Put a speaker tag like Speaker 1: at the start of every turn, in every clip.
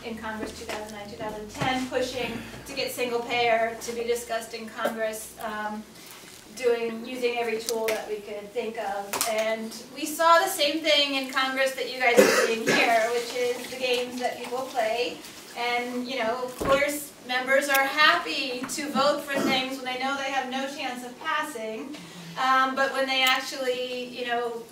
Speaker 1: in Congress 2009, 2010, pushing to get single payer to be discussed in Congress, using every tool that we could think of. And we saw the same thing in Congress that you guys are seeing here, which is the games that people play. And, you know, of course, members are happy to vote for things when they know they have no chance of passing. But when they actually, you know,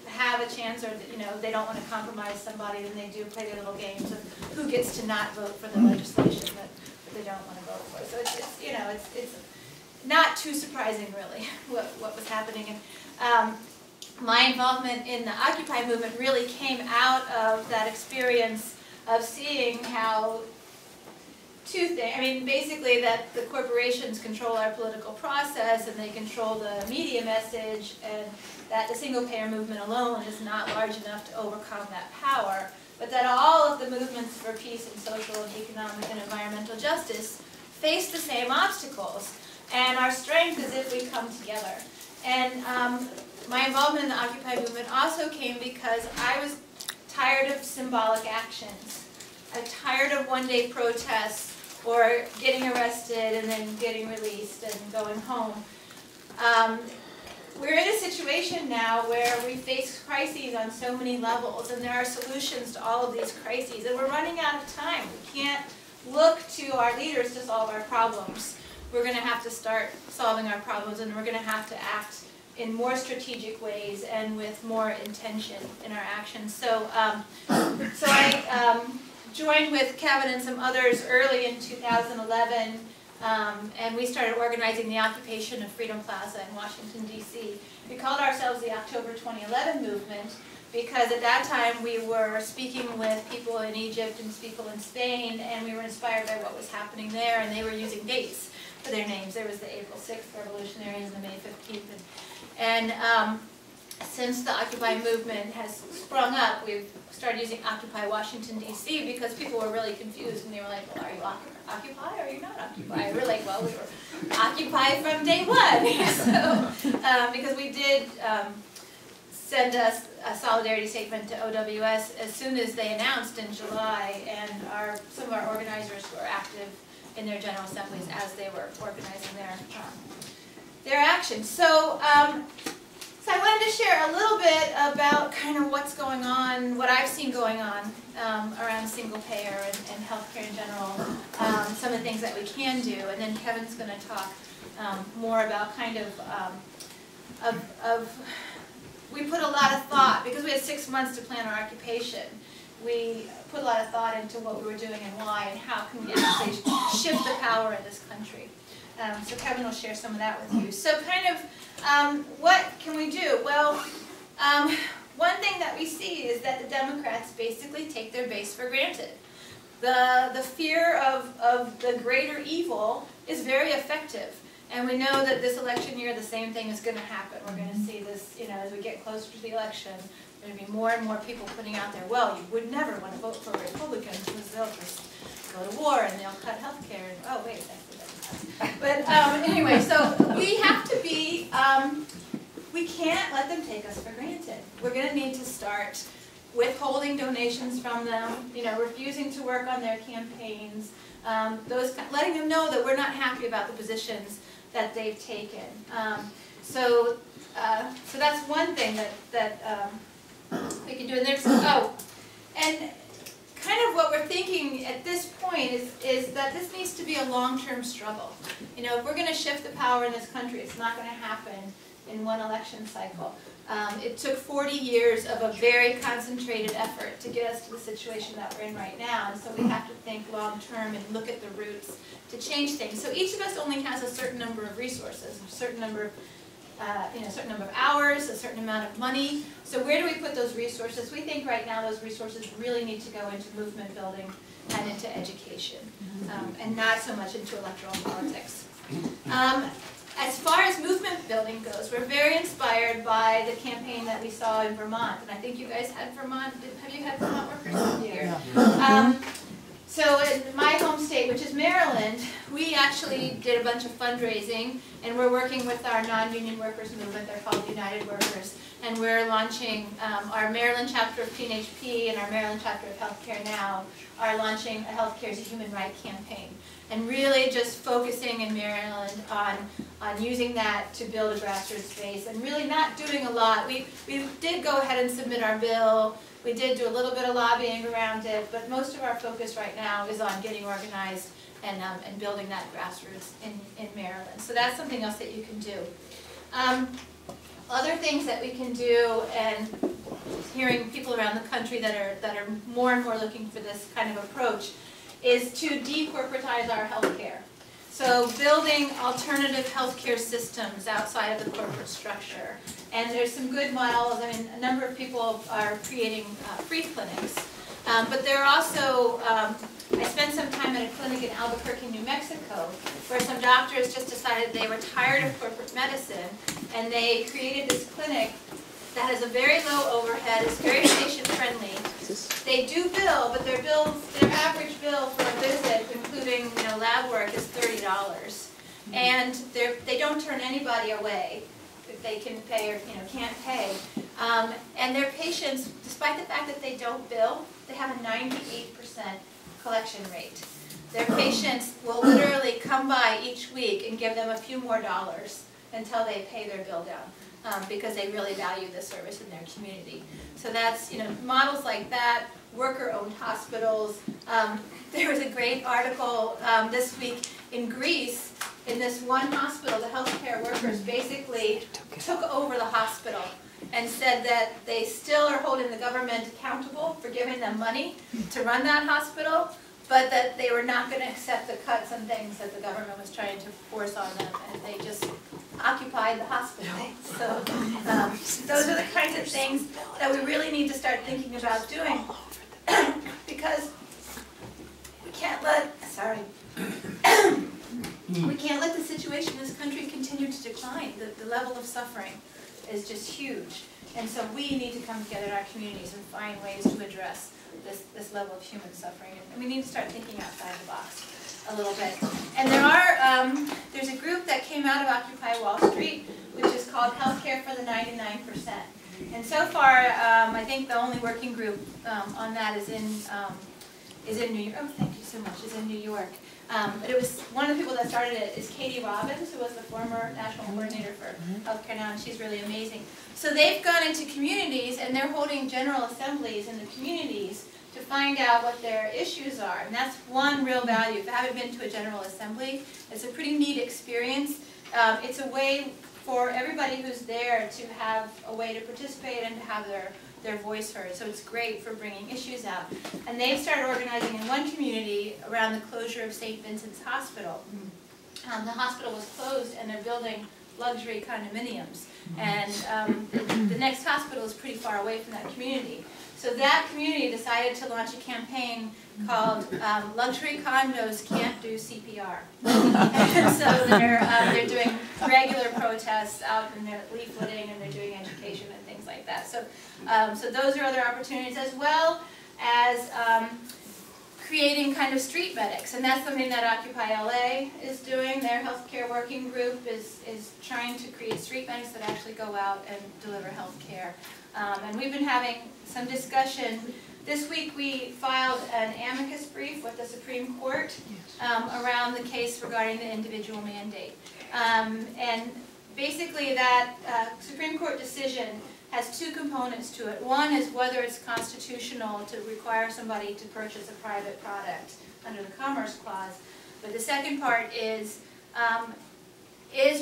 Speaker 1: have a chance, or you know, they don't want to compromise somebody, then they do play their little games of who gets to not vote for the legislation that they don't want to vote for. So it's you know, it's not too surprising really what was happening. And my involvement in the Occupy movement really came out of that experience of seeing how two things, I mean, basically that the corporations control our political process and they control the media message, and that the single-payer movement alone is not large enough to overcome that power, but that all of the movements for peace and social and economic and environmental justice face the same obstacles. And our strength is if we come together. And my involvement in the Occupy movement also came because I was tired of symbolic actions. I'm tired of one-day protests or getting arrested and then getting released and going home. We're in a situation now where we face crises on so many levels, and there are solutions to all of these crises, and we're running out of time. We can't look to our leaders to solve our problems. We're going to have to start solving our problems, and we're going to have to act in more strategic ways and with more intention in our actions. So, I joined with Kevin and some others early in 2011, and we started organizing the occupation of Freedom Plaza in Washington, D.C. We called ourselves the October 2011 movement because at that time we were speaking with people in Egypt and people in Spain, and we were inspired by what was happening there, and they were using dates for their names. There was the April 6th revolutionaries and the May 15th. And since the Occupy movement has sprung up, we've started using Occupy Washington, D.C. because people were really confused, and they were like, well, are you Occupy or are you not Occupy? And we're like, well, we were Occupy from day one. So, because we did send us a solidarity statement to OWS as soon as they announced in July, and some of our organizers were active in their general assemblies as they were organizing their actions. So I wanted to share a little bit about kind of what's going on, what I've seen going on around single payer and healthcare in general, some of the things that we can do, and then Kevin's going to talk more about kind of we put a lot of thought, because we had 6 months to plan our occupation. We put a lot of thought into what we were doing and why, and how can we actually shift the power in this country. So Kevin will share some of that with you. So kind of, what can we do? Well, one thing that we see is that the Democrats basically take their base for granted. The fear of the greater evil is very effective. And we know that this election year, the same thing is going to happen. We're going to see this, you know, as we get closer to the election, there's going to be more and more people putting out there, well, you would never want to vote for a Republican because they'll just go to war and they'll cut health care. And, oh, wait, that's the Democrats. But anyway, so we have to be, we can't let them take us for granted. We're going to need to start withholding donations from them, you know, refusing to work on their campaigns, letting them know that we're not happy about the positions that they've taken. So that's one thing that we can do. And there's and kind of what we're thinking at this point is that this needs to be a long-term struggle. You know, if we're going to shift the power in this country, it's not going to happen in one election cycle. It took 40 years of a very concentrated effort to get us to the situation that we're in right now, and so we have to think long-term and look at the roots to change things. So each of us only has a certain number of resources, a certain number of certain number of hours, a certain amount of money. So where do we put those resources? We think right now those resources really need to go into movement building and into education, and not so much into electoral politics. As far as movement building goes, we're very inspired by the campaign that we saw in Vermont. And I think you guys had Vermont, have you had Vermont workers here? So in my home state, which is Maryland, we actually did a bunch of fundraising, and we're working with our non-union workers movement. They're called United Workers. and we're launching our Maryland chapter of PNHP and our Maryland chapter of Healthcare Now are launching a Healthcare as a Human Right campaign, and really just focusing in Maryland on using that to build a grassroots base, and really not doing a lot. We did go ahead and submit our bill. We did do a little bit of lobbying around it, but most of our focus right now is on getting organized and building that grassroots in Maryland. So that's something else that you can do. Other things that we can do, and hearing people around the country that are more and more looking for this kind of approach, is to de-corporatize our healthcare. So building alternative healthcare systems outside of the corporate structure. And there's some good models. I mean, a number of people are creating free clinics. But there are also, I spent some time at a clinic in Albuquerque, New Mexico, where some doctors just decided they were tired of corporate medicine, and they created this clinic that has a very low overhead, is very patient-friendly. They do bill, but their average bill for a visit, including lab work, is $30. And they don't turn anybody away if they can pay or can't pay. And their patients, despite the fact that they don't bill, they have a 98% collection rate. Their patients will literally come by each week and give them a few more dollars until they pay their bill down, because they really value the service in their community. So that's, models like that, worker-owned hospitals. There was a great article this week in Greece. In this one hospital, the healthcare workers basically took over the hospital and said that they still are holding the government accountable for giving them money to run that hospital, but that they were not going to accept the cuts and things that the government was trying to force on them, and they just occupied the hospital. So those are the kinds of things that we really need to start thinking about doing, because we can't let, we can't let the situation in this country continue to decline. The level of suffering is just huge. And so we need to come together in our communities and find ways to address this level of human suffering. And we need to start thinking outside the box a little bit. And there's a group that came out of Occupy Wall Street, which is called Healthcare for the 99%. And so far, I think the only working group on that is in New York. Oh, thank you so much. Is in New York. But it was one of the people that started it is Katie Robbins, who was the former national coordinator for Healthcare Now, and she's really amazing. So they've gone into communities, and they're holding general assemblies in the communities to find out what their issues are. And that's one real value. If you haven't been to a general assembly, it's a pretty neat experience. It's a way for everybody who's there to have a way to participate and to have their voice heard. So it's great for bringing issues out. And they've started organizing in one community around the closure of St. Vincent's Hospital. The hospital was closed, and they're building luxury condominiums. And the next hospital is pretty far away from that community. So that community decided to launch a campaign called Luxury Condos Can't Do CPR. And so they're doing regular protests out, and they're leafleting, and they're doing education and things like that. So, so those are other opportunities, as well as creating kind of street medics. And that's something that Occupy LA is doing. Their healthcare working group is trying to create street medics that actually go out and deliver health care. And we've been having some discussion. This week we filed an amicus brief with the Supreme Court around the case regarding the individual mandate. And basically that Supreme Court decision has two components to it. One is whether it's constitutional to require somebody to purchase a private product under the Commerce Clause. But the second part is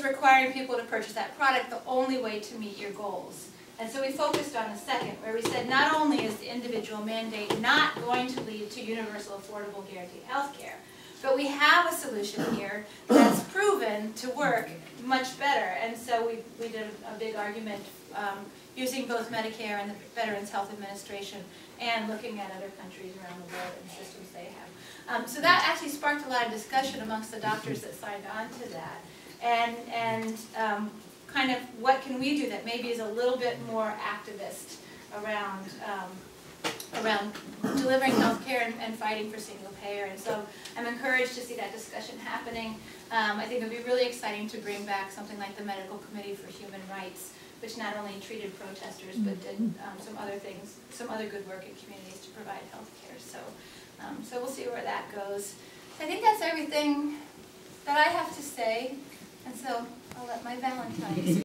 Speaker 1: requiring people to purchase that product the only way to meet your goals? And so we focused on the second, where we said not only is the individual mandate not going to lead to universal, affordable, guaranteed health care, but we have a solution here that's proven to work much better. And so we did a big argument using both Medicare and the Veterans Health Administration, and looking at other countries around the world and systems they have. So that actually sparked a lot of discussion amongst the doctors that signed on to that. And kind of what can we do that maybe is a little bit more activist around delivering health care and fighting for single payer. And so I'm encouraged to see that discussion happening. I think it would be really exciting to bring back something like the Medical Committee for Human Rights which not only treated protesters, but did some other things, some other good work in communities to provide health care. So we'll see where that goes. I think that's everything that I have to say, and so I'll let my Valentine